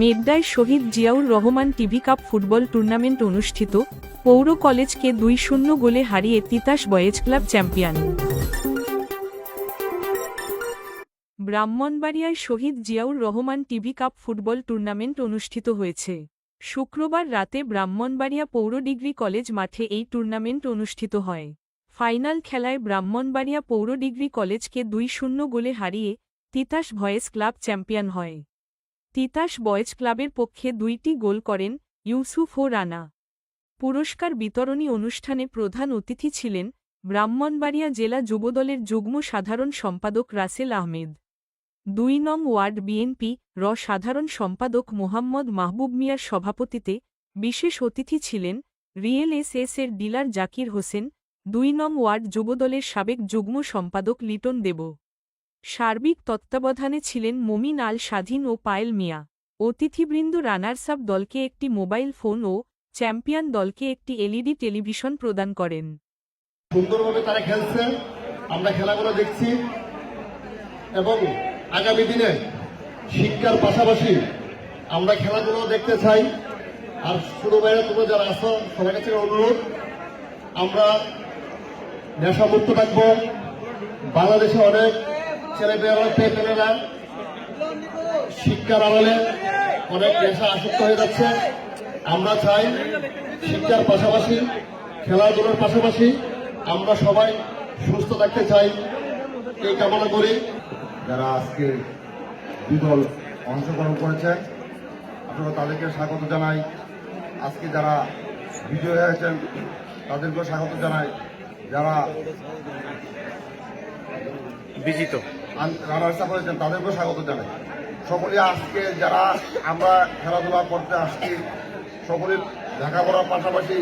মেড্ডায় Shaheed Ziaur Rahman TV cup football tournament অনুষ্ঠিত। পৌর কলেজকে 2-0 গোলে হারিয়ে তিতাস বয়েজ ক্লাব চ্যাম্পিয়ন। ব্রাহ্মণবাড়িয়ায় Shaheed Ziaur Rahman TV cup football tournament অনুষ্ঠিত হয়েছে। শুক্রবার রাতে ব্রাহ্মণবাড়িয়া পৌর ডিগ্রি কলেজ মাঠে এই টুর্নামেন্ট অনুষ্ঠিত হয়। ফাইনাল খেলায় ব্রাহ্মণবাড়িয়া পৌর ডিগ্রি কলেজকে 2-0 গোলে হারিয়ে তিতাস বয়েজ ক্লাব চ্যাম্পিয়ন হয়। তিতাস বয়েজ ক্লাবের পক্ষে 2টি গোল করেন ইউসুফ ও রানা। পুরস্কার বিতরণী অনুষ্ঠানে প্রধান অতিথি ছিলেন ব্রাহ্মণবাড়িয়া জেলা যুবদলের যুগ্ম সাধারণ সম্পাদক রাসেল আহমেদ। 2 নং ওয়ার্ড বিএনপি সাধারণ সম্পাদক মোহাম্মদ মাহবুব মিয়ার সভাপতিতে বিশেষ অতিথি ছিলেন রিয়েল এস-এর ডিলার জাকির হোসেন, 2 নং ওয়ার্ড যুবদলের সাবেক যুগ্ম সম্পাদক লিটন দেব। সার্বিক তত্ত্বাবধানে ছিলেন মমিন আল স্বাধীন ও পায়েল মিয়া। অতিথিবৃন্দ রানার্স আপ দলকে একটি মোবাইল ফোন ও চ্যাম্পিয়ন দলকে একটি এলইডি টেলিভিশন প্রদান করেন। সুন্দরভাবে তারা খেলছে, আমরা খেলাগুলো দেখছি এবং আগামী দিনে শিক্ষার পাশাপাশি আমরা খেলাগুলো দেখতে চাই। আর ছোট ভাইরা তোমরা যারা আছো সবার কাছে অনুরোধ, আমরা নেশামুক্ত থাকবো। বাংলাদেশে অনেক ছেলেমেয়েরা শিক্ষার আড়ালে অনেক নেশা আসক্ত হয়ে যাচ্ছে। আমরা চাই শিক্ষার পাশাপাশি খেলাধুলার পাশাপাশি আমরা সবাই সুস্থ থাকতে চাই, এই কামনা করি। যারা আজকে দুই দল অংশগ্রহণ করেছেন আপনারা তাদেরকে স্বাগত জানাই। আজকে যারা বিজয়ী হয়েছেন তাদেরকেও স্বাগত জানাই। যারা বিজিত রানার্স আপ হয়েছেন তাদেরকেও স্বাগত জানাই। সকলে আজকে যারা আমরা খেলাধুলা করতে আসছি সকলে লেখাপড়ার পাশাপাশি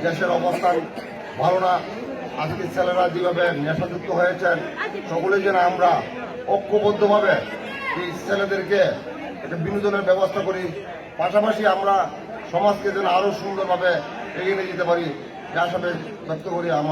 দেশের অবস্থান ভালো না, আজকের ছেলেরা যেভাবে নেশাযুক্ত হয়েছেন সকলে যেন আমরা ঐক্যবদ্ধভাবে এই ছেলেদেরকে একটা বিনোদনের ব্যবস্থা করি, পাশাপাশি আমরা সমাজকে যেন আরো সুন্দরভাবে এগিয়ে নিয়ে যেতে পারি, এই আশা ব্যক্ত করি।